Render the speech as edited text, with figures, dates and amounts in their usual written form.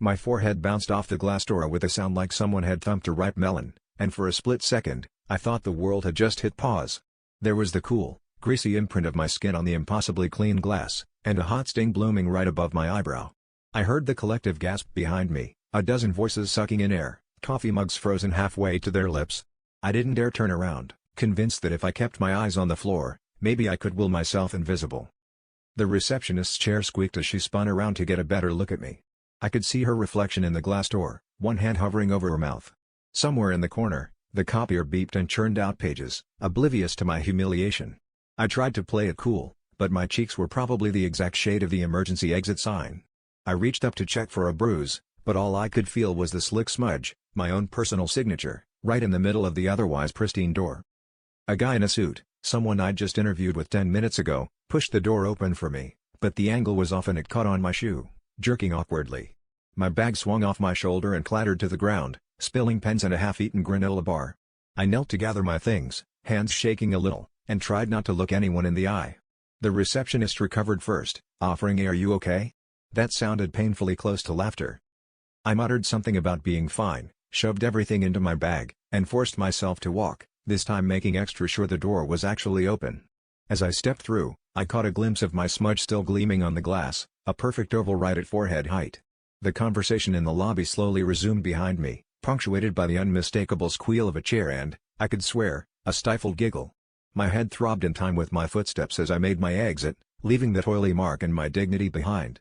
My forehead bounced off the glass door with a sound like someone had thumped a ripe melon, and for a split second, I thought the world had just hit pause. There was the cool, greasy imprint of my skin on the impossibly clean glass, and a hot sting blooming right above my eyebrow. I heard the collective gasp behind me, a dozen voices sucking in air, coffee mugs frozen halfway to their lips. I didn't dare turn around, convinced that if I kept my eyes on the floor, maybe I could will myself invisible. The receptionist's chair squeaked as she spun around to get a better look at me. I could see her reflection in the glass door, one hand hovering over her mouth. Somewhere in the corner, the copier beeped and churned out pages, oblivious to my humiliation. I tried to play it cool, but my cheeks were probably the exact shade of the emergency exit sign. I reached up to check for a bruise, but all I could feel was the slick smudge, my own personal signature, right in the middle of the otherwise pristine door. A guy in a suit, someone I'd just interviewed with 10 minutes ago, pushed the door open for me, but the angle was off and it caught on my shoe, jerking awkwardly. My bag swung off my shoulder and clattered to the ground, spilling pens and a half-eaten granola bar. I knelt to gather my things, hands shaking a little, and tried not to look anyone in the eye. The receptionist recovered first, offering "Are you okay?" That sounded painfully close to laughter. I muttered something about being fine, shoved everything into my bag, and forced myself to walk, this time making extra sure the door was actually open. As I stepped through, I caught a glimpse of my smudge still gleaming on the glass, a perfect oval right at forehead height. The conversation in the lobby slowly resumed behind me, punctuated by the unmistakable squeal of a chair and, I could swear, a stifled giggle. My head throbbed in time with my footsteps as I made my exit, leaving that oily mark and my dignity behind.